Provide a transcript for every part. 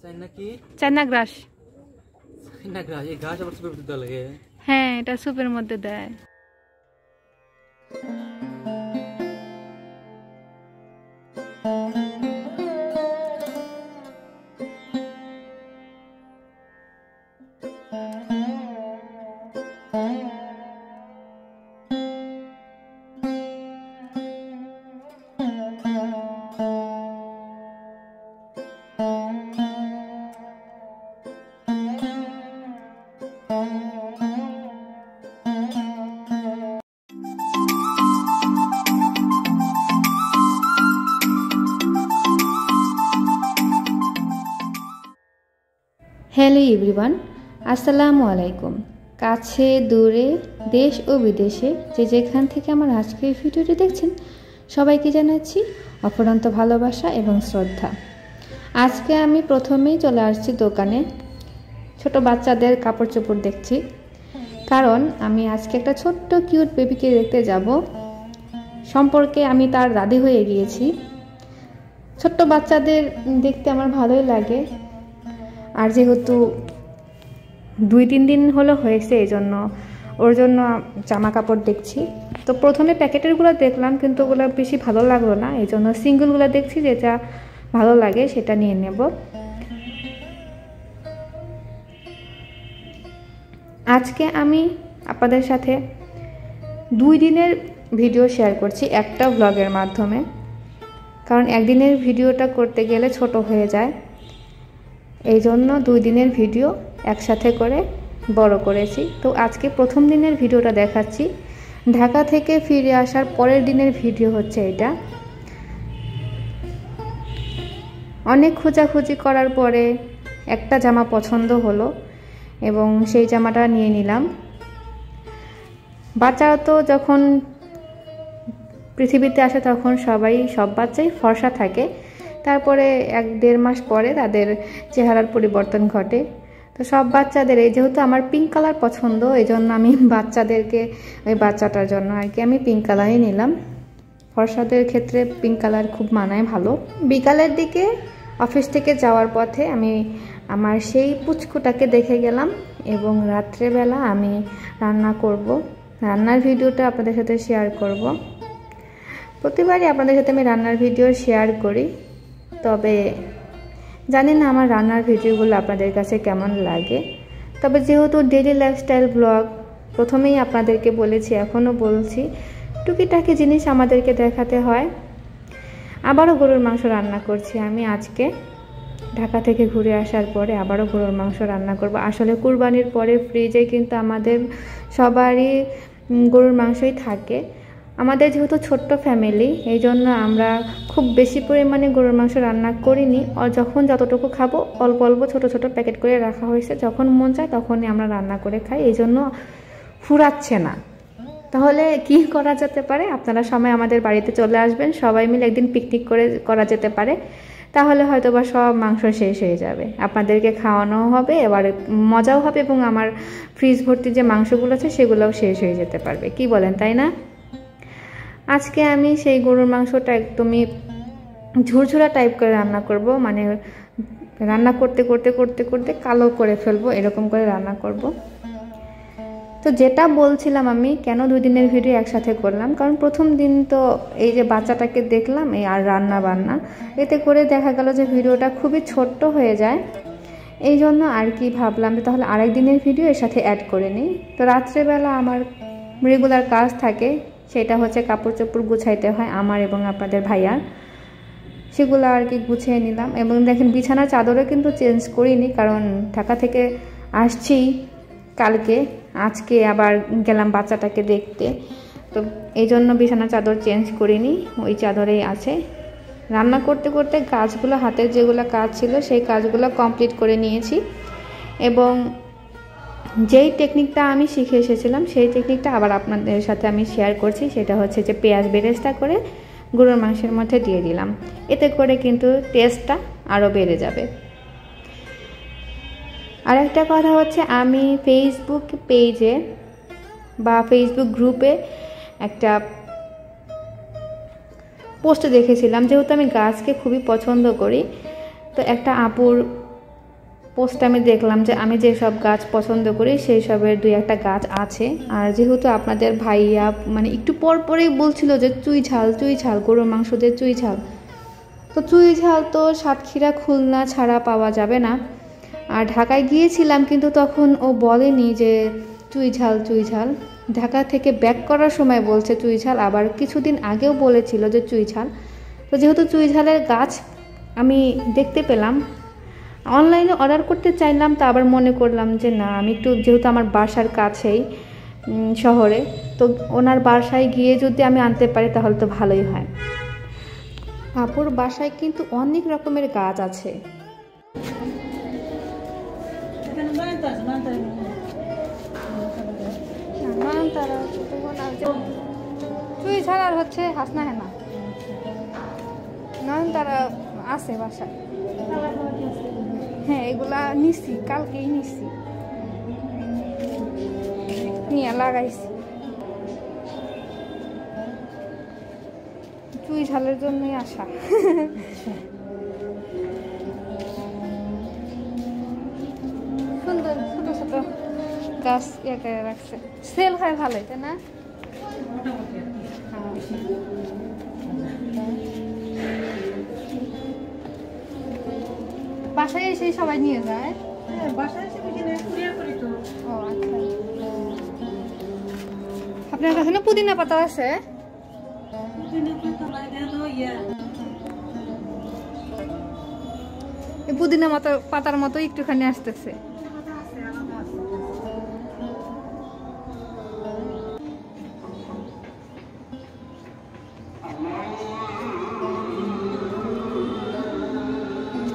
China গ্রাস। এই ঘাস আবার সুপের মধ্যে দেওয়া লাগে? হ্যাঁ, এটা সুপের মধ্যে দেয়। হ্যালো এভরিওয়ান, আসসালামু আলাইকুম। কাছে দূরে দেশ ও বিদেশে যে যেখান থেকে আমার আজকের ভিডিওটি দেখছেন সবাইকে জানাচ্ছি অফুরন্ত ভালোবাসা এবং শ্রদ্ধা। আজকে আমি প্রথমেই চলে আসছি দোকানে, ছোট বাচ্চাদের কাপড় চোপড় দেখছি, কারণ আমি আজকে একটা ছোট্ট কিউট বেবিকে দেখতে যাব। সম্পর্কে আমি তার দাদি হয়ে গিয়েছি। ছোট্ট বাচ্চাদের দেখতে আমার ভালোই লাগে, আর যেহেতু 2-3 দিন হলো হয়েছে, এই জন্য ওর জন্য জামা কাপড় দেখছি। তো প্রথমে প্যাকেটেরগুলো দেখলাম, কিন্তু ওগুলো বেশি ভালো লাগলো না, এই জন্য সিঙ্গেলগুলো দেখছি, যেটা ভালো লাগে সেটা নিয়ে নেব। আজকে আমি আপনাদের সাথে 2 দিনের ভিডিও শেয়ার করছি একটা ব্লগের মাধ্যমে, কারণ একদিনের ভিডিওটা করতে গেলে ছোট হয়ে যায়, এই জন্য 2 দিনের ভিডিও একসাথে করে বড় করেছি। তো আজকে প্রথম দিনের ভিডিওটা দেখাচ্ছি। ঢাকা থেকে ফিরে আসার পরের দিনের ভিডিও হচ্ছে এটা। অনেক খোঁজাখুঁজি করার পরে একটা জামা পছন্দ হলো এবং সেই জামাটা নিয়ে নিলাম। বাচ্চারা তো যখন পৃথিবীতে আসে তখন সব বাচ্চাই ফর্সা থাকে, তারপরে 1-1.5 মাস পরে তাদের চেহারার পরিবর্তন ঘটে। তো সব বাচ্চাদের, যেহেতু আমার পিঙ্ক কালার পছন্দ, এই জন্য আমি বাচ্চাদেরকে, ওই বাচ্চাটার জন্য আর কি আমি পিঙ্ক কালারই নিলাম। ফর্সাদের ক্ষেত্রে পিঙ্ক কালার খুব মানায় ভালো। বিকালের দিকে অফিস থেকে যাওয়ার পথে আমি আমার সেই পুচকুটাকে দেখে গেলাম এবং রাত্রেবেলা আমি রান্না করব। রান্নার ভিডিওটা আপনাদের সাথে শেয়ার করব। প্রতিবারই আপনাদের সাথে আমি রান্নার ভিডিও শেয়ার করি, তবে জানি না আমার রান্নার ভিডিওগুলো আপনাদের কাছে কেমন লাগে। তবে যেহেতু ডেইলি লাইফস্টাইল ব্লগ, প্রথমেই আপনাদেরকে বলেছি, এখনও বলছি, টুকিটাকি জিনিস আমাদেরকে দেখাতে হয়। আবারও গরুর মাংস রান্না করছি আমি আজকে। ঢাকা থেকে ঘুরে আসার পরে আবারও গরুর মাংস রান্না করব। আসলে কুরবানির পরে ফ্রিজে কিন্তু আমাদের সবারই গরুর মাংসই থাকে। আমাদের যেহেতু ছোট্ট ফ্যামিলি, এই জন্য আমরা খুব বেশি পরিমাণে গরুর মাংস রান্না করিনি। আর যখন যতটুকু খাবো অল্প অল্প ছোট ছোট প্যাকেট করে রাখা হয়েছে, যখন মন চায় তখনই আমরা রান্না করে খাই, এই জন্য ফুরাচ্ছে না। তাহলে কি করা যেতে পারে? আপনারা সময় আমাদের বাড়িতে চলে আসবেন, সবাই মিলে একদিন পিকনিক করা যেতে পারে। তাহলে হয়তো বা সব মাংস শেষ হয়ে যাবে, আপনাদেরকে খাওয়ানো হবে, এবার মজাও হবে এবং আমার ফ্রিজ ভর্তি যে মাংসগুলো আছে সেগুলোও শেষ হয়ে যেতে পারবে। কি বলেন, তাই না? আজকে আমি সেই গরুর মাংসটা একদমই ঝুরঝুরা টাইপ করে রান্না করব, মানে রান্না করতে করতে করতে করতে কালো করে ফেলবো, এরকম করে রান্না করব। তো যেটা বলছিলাম, আমি কেন 2 দিনের ভিডিও একসাথে করলাম, কারণ প্রথম দিন তো এই যে বাচ্চাটাকে দেখলাম, এই আর রান্না বান্না, এতে করে দেখা গেল যে ভিডিওটা খুবই ছোট্ট হয়ে যায়। এই জন্য আর কি ভাবলাম যে তাহলে আরেক দিনের ভিডিও এর সাথে অ্যাড করে নিই। তো রাত্রেবেলা আমার রেগুলার কাজ থাকে, সেটা হচ্ছে কাপড় চোপড় গুছাইতে হয় আমার এবং আপনাদের ভাইয়ার, সেগুলো আর কি গুছিয়ে নিলাম। এবং দেখেন বিছানার চাদরও কিন্তু চেঞ্জ করিনি, কারণ ঢাকা থেকে আসছি কালকে, আজকে আবার গেলাম বাচ্চাটাকে দেখতে, তো এই জন্য বিছানার চাদর চেঞ্জ করিনি, ওই চাদরেই আছে। রান্না করতে করতে কাজগুলো, হাতের যেগুলো কাজ ছিল সেই কাজগুলো কমপ্লিট করে নিয়েছি। এবং যেই টেকনিকটা আমি শিখে এসেছিলাম সেই টেকনিকটা আবার আপনাদের সাথে আমি শেয়ার করছি। সেটা হচ্ছে যে পেঁয়াজ বেরেস্তা করে গরুর মাংসের মধ্যে দিয়ে দিলাম, এতে করে কিন্তু টেস্টটা আরও বেড়ে যাবে। আর একটা কথা হচ্ছে, আমি ফেসবুক পেজে বা ফেসবুক গ্রুপে একটা পোস্ট দেখেছিলাম, যেহেতু আমি গাছকে খুবই পছন্দ করি, তো একটা আপুর পোস্টে আমি দেখলাম যে আমি যেসব গাছ পছন্দ করি সেই সবের 2-1টা গাছ আছে। আর যেহেতু আপনাদের ভাইয়া মানে একটু পর পরেই বলছিল যে চুই ঝাল গরুর মাংস দিয়ে চুই ঝাল, তো চুই ঝাল তো সাতক্ষীরা খুলনা ছাড়া পাওয়া যাবে না। আর ঢাকায় গিয়েছিলাম কিন্তু তখন ও বলেনি যে চুই ঝাল, ঢাকা থেকে ব্যাক করার সময় বলছে চুই ঝাল, আবার কিছুদিন আগেও বলেছিল যে চুই ঝাল। তো যেহেতু চুই ঝালের গাছ আমি দেখতে পেলাম, অনলাইনে অর্ডার করতে চাইলাম, তা আবার মনে করলাম যে না, আমি একটু যেহেতু আমার বাসার কাছেই শহরে, তো ওনার বাসায় গিয়ে যদি আমি আনতে পারি তাহলে তো ভালোই হয়। আপুর বাসায় কিন্তু অনেক রকমের গাছ আছে। চুই ছাড়া আর হচ্ছে হাসনা হেনা নয়নতারা আছে বাসায়। হ্যাঁ, এগুলা নিছি, কালকেই নিছি, নিয়ে লাগাইছি। চুই ঝালের জন্যই আসা। সুন্দর ছোট ছোট গাছ ইয়ে করে রাখছে, সেল হয় ভালোই, তাই না? বাসায় এসে সবাই নিয়ে যায়। ও আচ্ছা, আপনার কাছে না পুদিনা পাতা আছে? পুদিনা পাতার মতো একটুখানি আসতেছে।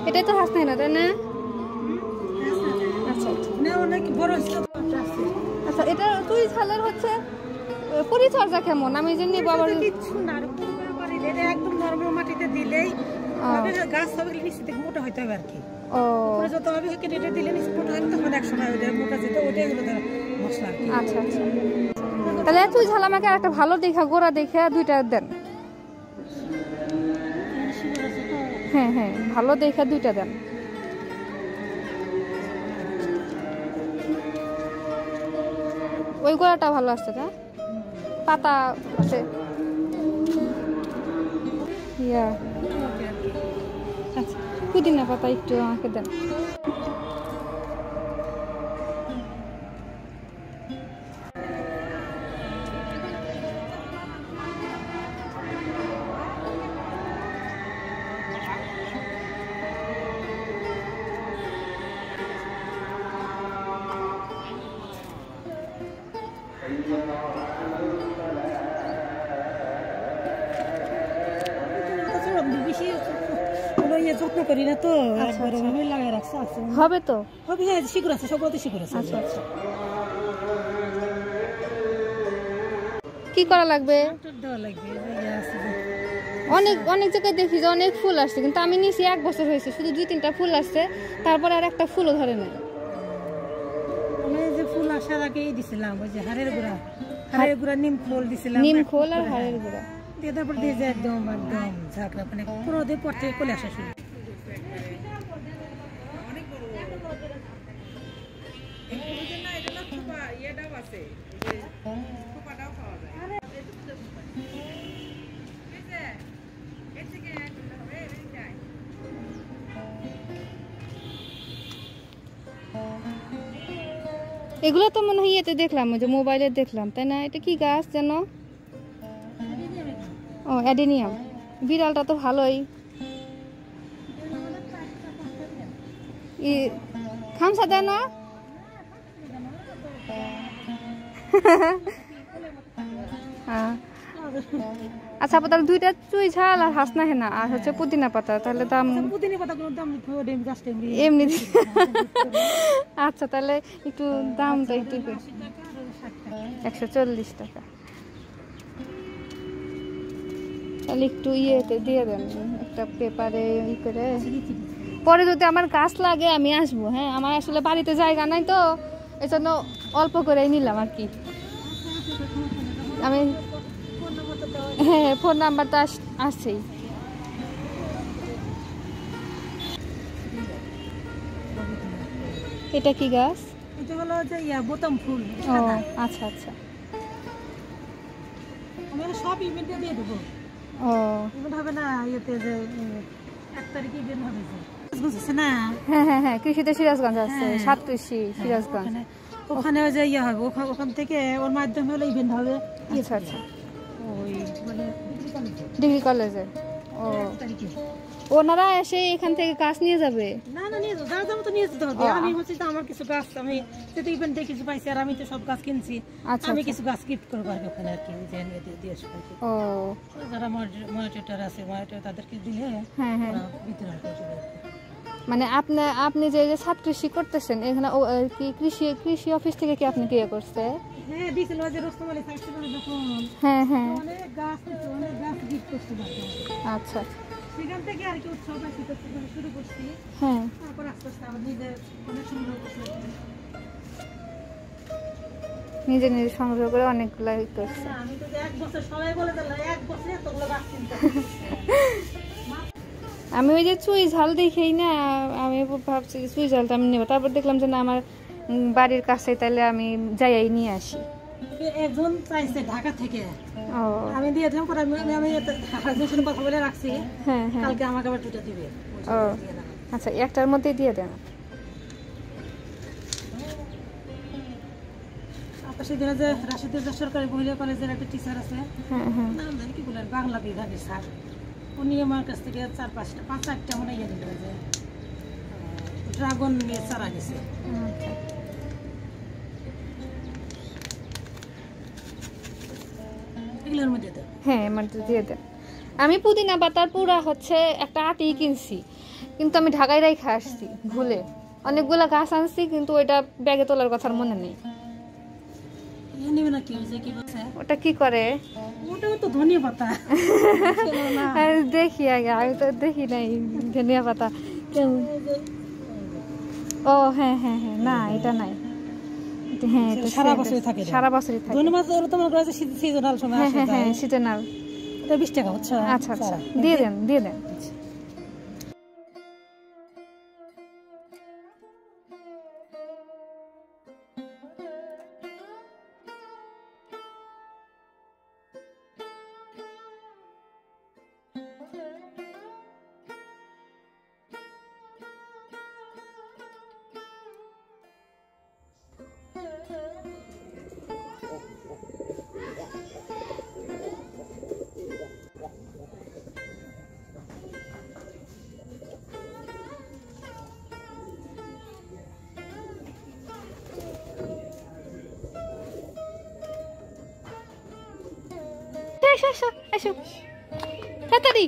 এটাই তো হাসনা না, তাই না? আচ্ছা আচ্ছা, এটা চুই ঝালের হচ্ছে পরিচর্যা কেমন? আমি যে নিব আবার কিছু না, একদম নরমাল মাটিতে দিলেই গাছ হবে, নিচে থেকে মোটা হইতে হবে আর কি। ও যত হবে কেটে দিলে নিচে মোটা হবে, তখন এক সময় ওইটা মোটা যেতে ওইটাই হলো মশলা। আচ্ছা আচ্ছা, তাহলে চুই ঝাল আমাকে একটা ভালো দেখা গোড়া দেখে 2টা দেন। হ্যাঁ হ্যাঁ, ভালো দেখে 2টা দেন। ওই গোড়াটা ভালো আসছে না, পাতা আছে। আচ্ছা, পুদিনা পাতা একটু আমাকে দেন। যত্ন করি না তো, লাগাই রাখছে। হবে তো হবে, হ্যাঁ শিকড় আছে, সবগুলোতে শিকড় আছে। আচ্ছা আচ্ছা, কি করা লাগবে? দেওয়া লাগবে। অনেক জায়গায় দেখি যে অনেক ফুল আসছে, কিন্তু আমি নিচে 1 বছর হয়েছে, শুধু 2-3টা ফুল আসছে, তারপরে আর একটা ফুলও ধরে নাই। আমি যে ফুল আসার আগেই দিছিলাম ওই যে হাড়ের গুঁড়া নিম খোল দিছিলাম, নিম খোল আর হাড়ের গুঁড়া দিয়ে তারপর দিয়ে যে একদম ঝাঁকড়া, মানে 15 দিন পর থেকে চলে আসা শুরু। এগুলো তো মনে হয় ইয়েতে দেখলাম, ওই যে মোবাইলে দেখলাম, তাই না? এটা কি গাছ যেন? ও অ্যাডেনিয়াম। বিড়ালটা তো ভালোই খামসা দেয় না? আচ্ছা, তাহলে 2টা চুই ঝাল আর হাসনা হেনা আর হচ্ছে পুদিনা পাতা, তাহলে দাম? পুদিনা পাতাগুলোর দাম এমনি। আচ্ছা, তাহলে একটু দামটা একটু 140 টাকা। তাহলে একটু ইয়েতে দিয়ে দেন, একটা পেপারে ই করে। পরে যদি আমার গাছ লাগে আমি আসবো। হ্যাঁ, আমার আসলে বাড়িতে জায়গা নাই তো, এই জন্য অল্প করে নিলাম আর কি। আমি হ্যাঁ, ফোন নাম্বার তো আসছেই। এটা কি গাছ? এটা হলো যে বোতাম ফুল। ও আচ্ছা আচ্ছা। আমি সব ইভেন্টে দিয়ে দেবো। ও ইভেন্ট হবে না ইয়েতে যে 1 তারিখে ইভেন্ট হবে যে বুঝছিস না? হ্যাঁ হ্যাঁ হ্যাঁ, কৃষিতে সিরাজগঞ্জ আছে, 7 কৃষি সিরাজগঞ্জ। ওখানে যে হবে, ওখান থেকে ওর মাধ্যমে হলো ইভেন্ট হবে। আচ্ছা আচ্ছা, ওই মানে ডিগ্রি কলেজে। ও ওনারা এসে এখান থেকে গাছ নিয়ে যাবে? না না, নিয়ে যাও, যাও তো নিয়ে যেতে হবে। আমি হচ্ছে তো আমার কিছু গাছ, আমি যেতে ইভেন্টে কিছু পাইছি, আর আমি তো সব গাছ কিনছি। আমি কিছু গাছ গিফট করবো আর ওখানে আর কি, যে নিয়ে দিয়ে আসবো। ও যারা মনিটর আছে, মনিটর তাদেরকে দিলে হ্যাঁ হ্যাঁ বিতরণ করবে। মানে আপনি যে ছাদ কৃষি করতেছেন এখানে কি কৃষি অফিস থেকে কি আপনি কি করছে? হ্যাঁ দিছিল, যে রোস্তম আলী স্যার ছিল যখন, হ্যাঁ হ্যাঁ অনেক গাছ গিফট করছে। আচ্ছা, সেখান থেকে আর কি উৎসব শুরু করছি। হ্যাঁ, তারপর আস্তে আস্তে আবার নিজের অনেক সংগ্রহ করছি, নিজে নিজে সংগ্রহ করে অনেকগুলো করছে। আমি তো 1 বছর সবাই বলে দিল 1 বছরে এতগুলো গাছ কিনতে। আমি ওই যে চুই ঝাল দেখেই না, আমি ভাবছি চুই ঝালটা আমি নেবো, তারপর দেখলাম যে না আমার বাড়ির কাছে, তাহলে আমি যাই নিয়ে আসি। একজন চাইছে ঢাকা থেকে, ও আমি দিয়ে দিলাম, পরে আমি একজনের কথা বলে রাখছি। হ্যাঁ হ্যাঁ, কালকে আমাকে আবার 2টা দিবে। ও আচ্ছা, একটার মধ্যে দিয়ে দেন। সেদিনে যে রাশিদের সরকারি মহিলা কলেজের একটা টিচার আছে, হ্যাঁ হ্যাঁ, নাম জানি কি বলেন, বাংলা বিভাগের স্যার, উনি আমার কাছ থেকে 5-4টা মনে ইয়ে দিল, যে ড্রাগন নিয়ে চারা গেছে। আচ্ছা, এগুলোর মধ্যে তো হ্যাঁ মধ্যে দিয়ে দেন। আমি পুদিনা পাতার পুরা হচ্ছে একটা আটি কিনছি, কিন্তু আমি ঢাকায় রেখে আসছি ভুলে। অনেকগুলা গাছ আনছি, কিন্তু ওইটা ব্যাগে তোলার কথা মনে নেই। না কি হয়েছে, কি বলছে ওটা কি করে? ওটাও তো ধনিয়া পাতা। দেখি আগে, আমি তো দেখি নাই ধনিয়া পাতা। ও হ্যাঁ হ্যাঁ হ্যাঁ, না এটা নাই। হ্যাঁ, এটা সারা বছরই থাকে, সারা বছরই থাকে। ধনিয়া পাতা তোমার কাছে সিজনাল সময় আসে। হ্যাঁ হ্যাঁ, সিজনাল। এটা 20 টাকা হচ্ছে। আচ্ছা আচ্ছা, দিয়ে দেন দিয়ে দেন। এসো এসো এসো, তাড়াতাড়ি।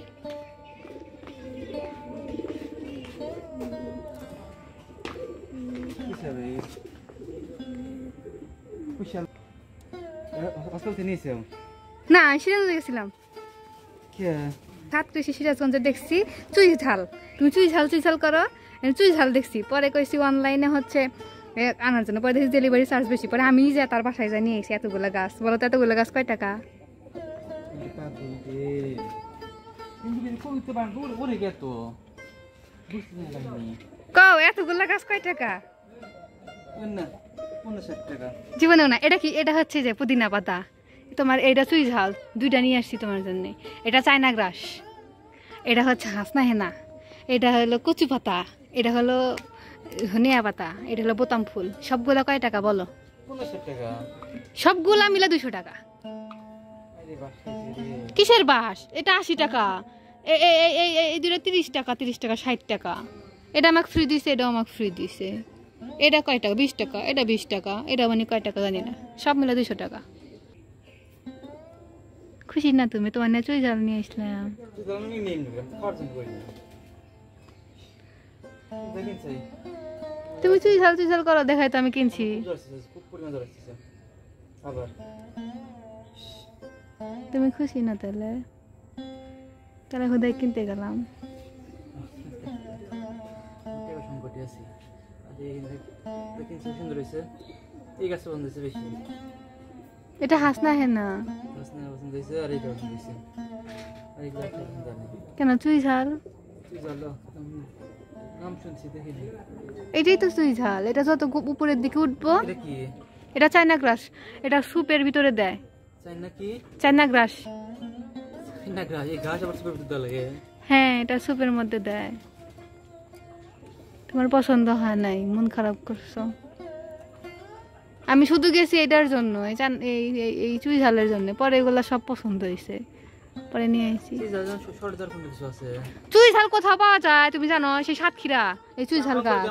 না সিরাজগঞ্জে গেছিলাম, ছাদ কৃষি সিরাজগঞ্জে দেখছি চুই ঝাল। তুমি চুই ঝাল করো, চুই ঝাল দেখছি। পরে কইছি অনলাইনে হচ্ছে আনার জন্য, পরে দেখি ডেলিভারি চার্জ বেশি। পরে আমি যে তার বাসায় যাই নিয়ে এসেছি এতগুলো গাছ। বলো তো এতগুলো গাছ কয় টাকা? কও এতগুলো গাছ কয় টাকা? জীবনেও না। এটা কি? এটা হচ্ছে যে পুদিনা পাতা, তোমার এটা চুই ঝাল, 2টা নিয়ে আসছি তোমার জন্য। এটা চায়না গ্রাস, এটা হচ্ছে হাসনা হেনা, এটা হলো কচু পাতা, এটা হলো ধনিয়া পাতা, এটা হলো বোতাম ফুল। সবগুলা কয় টাকা বলো? সবগুলা মিলে 200 টাকা। কিসের বাস? এটা 80 টাকা। এই দুটো 30 টাকা, 30 টাকা, 60 টাকা। এটা আমাকে ফ্রি দিছে, এটাও আমাকে ফ্রি দিছে। এটা কয় টাকা? 20 টাকা। এটা 20 টাকা। এটা মানে কয় টাকা জানি না, সব মিলে 200 টাকা। খুশি না তুমি? তোমার না চুই ঝাল নিয়ে আসলাম। তুমি চুই ঝাল করো, দেখাই তো আমি কিনছি। তুমি খুশি না? তাহলে তাহলে হুদাই কিনতে গেলাম। এটা হাসনা হে না কেন? চুই ঝাল নাম শুনছি দেখিনি। এটাই তো চুই ঝাল, এটা যত উপরের দিকে উঠবো। এটা কি? এটা চায়না গ্রাস, এটা স্যুপের ভিতরে দেয়। চায়না কি? চায়না গ্রাস। চায়না ঘাস, এই ঘাস আবার সুপের ভিতরে দেওয়া লাগে? হ্যাঁ, এটা স্যুপের মধ্যে দেয়। তোমার পছন্দ হয় নাই, মন খারাপ করছো। আমি শুধু গেছি এটার জন্য, এই চুই ঝালের জন্য, পরে এগুলা সব পছন্দ হয়েছে, পরে নিয়ে আসছি। চুই ঝাল কোথাও পাওয়া যায় তুমি জানো? সেই সাতক্ষীরা এই চুই ঝাল গাছ।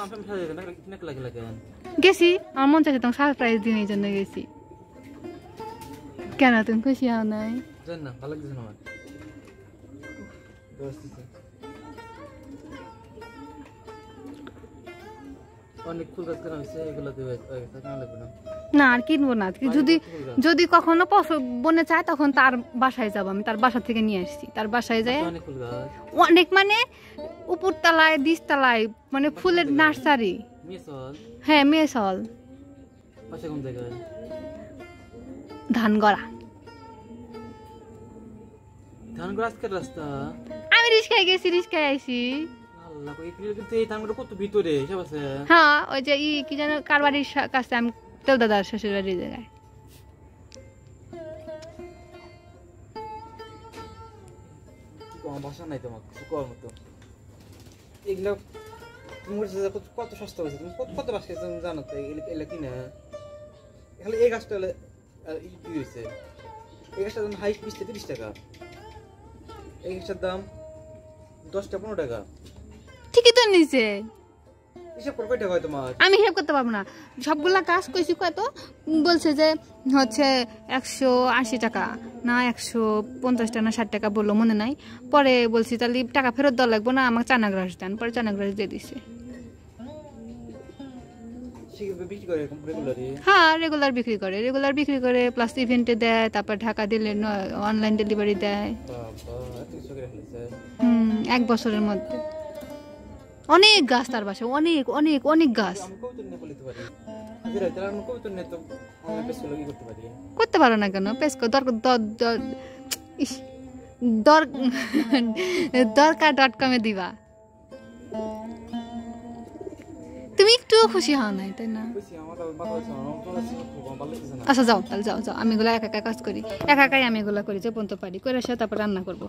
গেছি, আমার মন চাইছে তোমার সারপ্রাইজ দিন, এই জন্য গেছি। কেন তুমি খুশি হও নাই? না আর কিনবো না, যদি কখনো বনে চায় তখন তার বাসায় যাবো, আমি তার বাসা থেকে নিয়ে আসছি। তার বাসায় যায় অনেক, মানে উপর তলায় নিচ তলায়, মানে ফুলের নার্সারি। হ্যাঁ, মেসল ধানগড়া। আমি রিস্কায় গেছি, রিস্কায় আইছি। হ্যাঁ, ওই যে কি যেন কার বাড়ির কাছে, আমি তেল দাদার শ্বশুর বাড়ির জায়গায়। বাসা নাই তোমার কিছু করার মতো। এগুলো কত সস্তা হয়েছে, তুমি কত বাসা জানো তো? এগুলো কিনা এখানে এই গাছটা কি হয়েছে, এই গাছটার দাম হাইস্ট 20 থেকে 30 টাকা, এই গাছটার দাম 10 টাকা 15 টাকা। ঠিকই তো নিচে হিসাব করে কয় টাকা হয় তোমার? আমি হিসাব করতে পারবো না, সবগুলা কাজ কইছি কত, বলছে যে হচ্ছে 180 টাকা না 150 টাকা না 60 টাকা বললো, মনে নাই। পরে বলছি তাহলে টাকা ফেরত দেওয়া লাগবো না, আমাকে চায়না গ্রাস দেন। পরে চায়না গ্রাস দিয়ে দিছে। হ্যাঁ, রেগুলার বিক্রি করে, প্লাস ইভেন্টে দেয়, তারপর ঢাকা দিলে অনলাইন ডেলিভারি দেয়। 1 বছরের মধ্যে অনেক গাছ তার বাসায়, অনেক অনেক অনেক গাছ। করতে পারো না কেন? পেস্কো দরকার.com এ দিবা। তুমি একটু খুশি হও নাই, তাই না? আচ্ছা যাও, তাহলে যাও, আমি এগুলো একা একা কাজ করি, একা একাই আমি এগুলো করি যে পর্যন্ত পারি, করে আসে তারপর রান্না করবো।